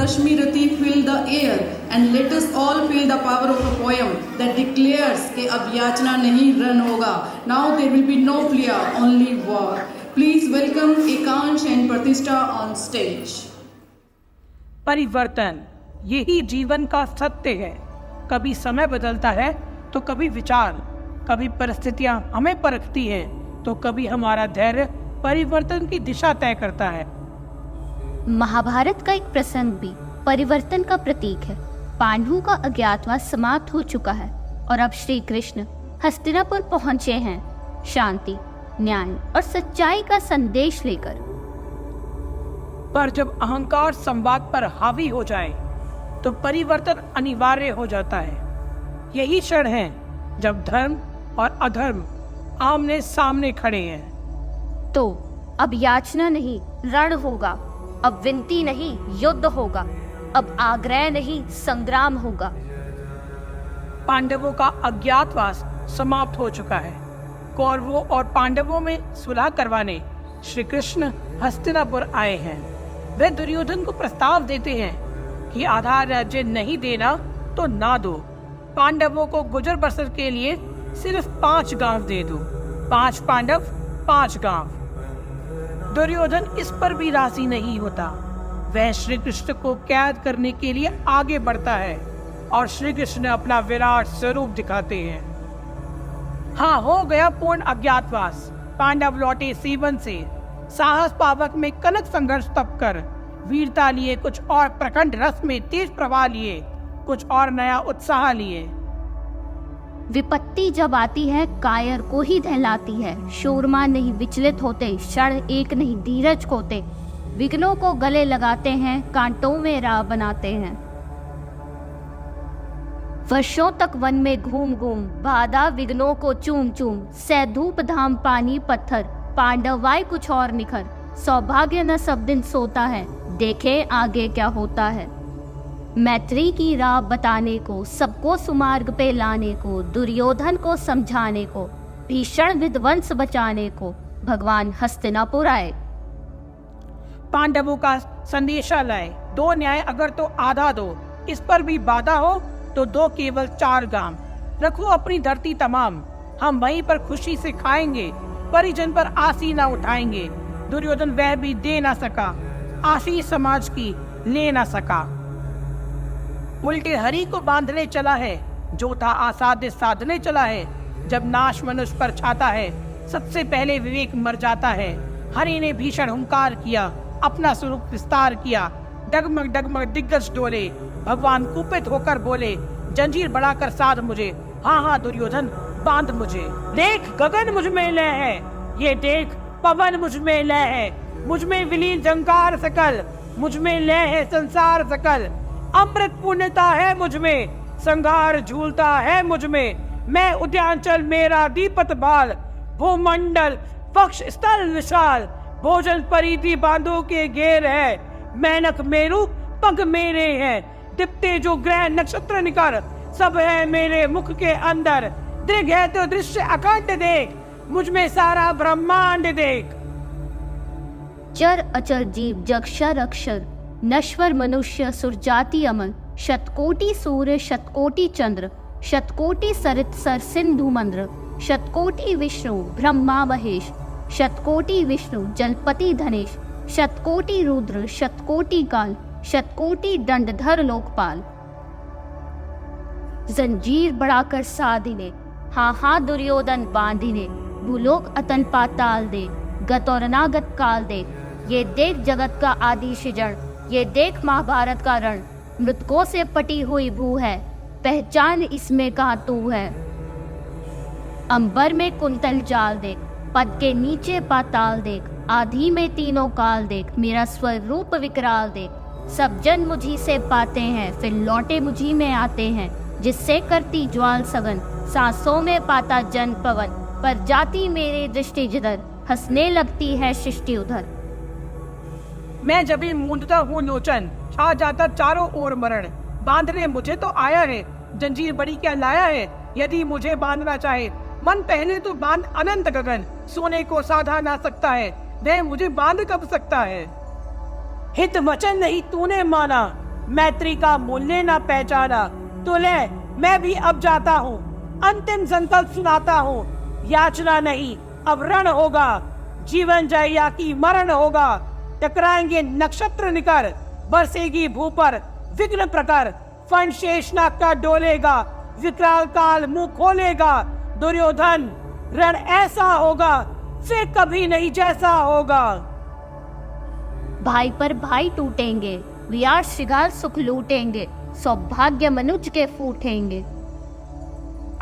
Rashmi Rati fill the air and let us all feel the power of a poem that declares कि अब याचना नहीं रण होगा. Now there will be no fear, only war. Please welcome Ekansh and Pratishtha on stage. परिवर्तन यही जीवन का सत्य है. कभी समय बदलता है तो कभी विचार, कभी परिस्थितियां हमें परखती हैं तो कभी हमारा धैर्य परिवर्तन की दिशा तय करता है. महाभारत का एक प्रसंग भी परिवर्तन का प्रतीक है. पांडवों का अज्ञातवास समाप्त हो चुका है और अब श्री कृष्ण हस्तिनापुर पहुंचे हैं शांति, न्याय और सच्चाई का संदेश लेकर. पर जब अहंकार संवाद पर हावी हो जाए तो परिवर्तन अनिवार्य हो जाता है. यही क्षण है जब धर्म और अधर्म आमने सामने खड़े हैं. तो अब याचना नहीं रण होगा, अब विनती नहीं युद्ध होगा, अब आग्रह नहीं संग्राम होगा. पांडवों का अज्ञातवास समाप्त हो चुका है. कौरवों और पांडवों में सुलह करवाने श्री कृष्ण हस्तिनापुर आए हैं. वे दुर्योधन को प्रस्ताव देते हैं कि आधा राज्य नहीं देना तो ना दो. पांडवों को गुजर बसर के लिए सिर्फ 5 गांव दे दो. 5 पांडव 5 गांव. दुर्योधन इस पर भी राजी नहीं होता. वह श्री कृष्ण को कैद करने के लिए आगे बढ़ता है और श्री कृष्ण अपना विराट स्वरूप दिखाते हैं. हाँ, हो गया पूर्ण अज्ञातवास. पांडव लौटे सीवन से. साहस पावक में कनक संघर्ष तप कर वीरता लिए, कुछ और प्रखंड रस में तेज प्रवाह लिए, कुछ और नया उत्साह लिए. विपत्ति जब आती है कायर को ही दहलाती है. शूरमा नहीं विचलित होते, क्षण एक नहीं धीरज खोते. विघ्नों को गले लगाते हैं, कांटों में राह बनाते हैं. वर्षों तक वन में घूम घूम, बाधा विघ्नों को चूम चूम. सह धूप धाम पानी पत्थर, पांडवाय कुछ और निखर. सौभाग्य न सब दिन सोता है, देखे आगे क्या होता है. मैत्री की राह बताने को, सबको सुमार्ग पे लाने को, दुर्योधन को समझाने को, भीषण विध्वंस बचाने को भगवान हस्तिनापुर आए. पांडवों का संदेशा लाए. 2 न्याय अगर तो आधा दो, इस पर भी बाधा हो तो दो केवल 4 गांव. रखो अपनी धरती तमाम, हम वहीं पर खुशी से खाएंगे. परिजन पर आसी ना उठाएंगे. दुर्योधन वह भी दे ना सका, आशीष समाज की ले ना सका. उल्टे हरि को बांधने चला है, जो था आसाध्य साधने चला है. जब नाश मनुष्य पर छाता है, सबसे पहले विवेक मर जाता है. हरि ने भीषण हुंकार किया, अपना स्वरूप विस्तार किया. डगमग डगमग दिग्गज डोले, भगवान कुपित होकर बोले, जंजीर बढ़ाकर साध मुझे. हाँ हाँ दुर्योधन, बांध मुझे. देख गगन मुझ में लय है, ये देख पवन मुझ में लय है. मुझ में विलीन जंकार सकल, मुझ में लय है संसार सकल. अमृत पुण्यता है मुझ में, संघार झूलता है मुझ में. मैं उद्यांचल मेरा दीपत बाल, भूमंडल पक्ष स्थल विशाल. भोजन परिधि बांधो के घेर है, मेनक मेरु पंख मेरे हैं. दिप्ते जो ग्रह नक्षत्र निकर, सब है मेरे मुख के अंदर. दृग है तो दृश्य अखंड देख, मुझ में सारा ब्रह्मांड देख. चर अचर जीव जक्षर अक्षर, नश्वर मनुष्य सुरजाति अमर. शतकोटि सूर्य शतकोटि चंद्र, शतकोटि सरित सर सिंधु मंद्र. शतकोटि विष्णु ब्रह्मा महेश, शतकोटि विष्णु जलपति धनेश. शतकोटि रुद्र शतकोटि काल, शतकोटि दंडधर लोकपाल. जंजीर बढ़ाकर साधिने, हाँ हाँ दुर्योधन बांधिने. भूलोक अतन पाताल दे, गत और अनागत काल दे. ये देख जगत का आदि सृजन, ये देख महाभारत का रण. मृतकों से पटी हुई भू है, पहचान इसमें कहाँ तू है. अंबर में कुंतल जाल देख, पद के नीचे पाताल देख. आधी में तीनों काल देख, मेरा स्वरूप विकराल देख. सब जन मुझी से पाते हैं, फिर लौटे मुझी में आते हैं. जिससे करती ज्वाल सघन, सांसों में पाता जन पवन. पर जाती मेरे दृष्टि जिधर, हंसने लगती है सृष्टि उधर. मैं जब भी मूंदता हूँ लोचन, छा जाता चारों ओर मरण. बांधने मुझे तो आया है, जंजीर बड़ी क्या लाया है. यदि मुझे बांधना चाहे मन पहले तो बांध अनंत गगन. सोने को साधा ना सकता है, वह मुझे बांध कब सकता है. हित वचन नहीं तूने माना, मैत्री का मूल्य न पहचाना, तो ले मैं भी अब जाता हूँ। अंतिम संकल्प सुनाता हूँ, याचना नहीं अब रण होगा, जीवन जाए या कि मरण होगा। टकराएंगे नक्षत्र निकर, बरसेगी भू पर विघ्न प्रकर। फण शेषनाग का डोलेगा, विकराल काल मुंह खोलेगा। दुर्योधन रण ऐसा होगा, फिर कभी नहीं जैसा होगा। भाई पर भाई टूटेंगे, वियार श्रृंगार सुख लूटेंगे। सौभाग्य मनुज के फूटेंगे।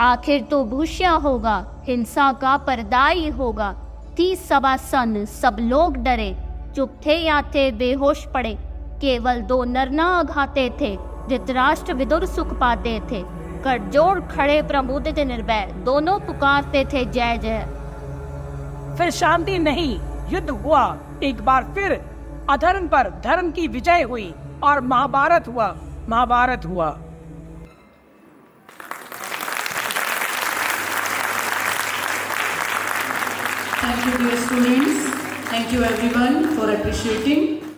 आखिर तो भूष्या होगा, हिंसा का पर्दाई होगा। 30 सवा सन सब लोग डरे, चुप थे या थे बेहोश पड़े। केवल 2 नरना घाते थे, धृतराष्ट्र विदुर सुख पाते थे। करजोड़ खड़े प्रमुदित निर्भय, दोनों पुकारते थे जय जय। फिर शांति नहीं, युद्ध हुआ एक बार फिर। अधर्म पर धर्म की विजय हुई और महाभारत हुआ, महाभारत हुआ। Thank you, dear students. Thank you, everyone, for appreciating.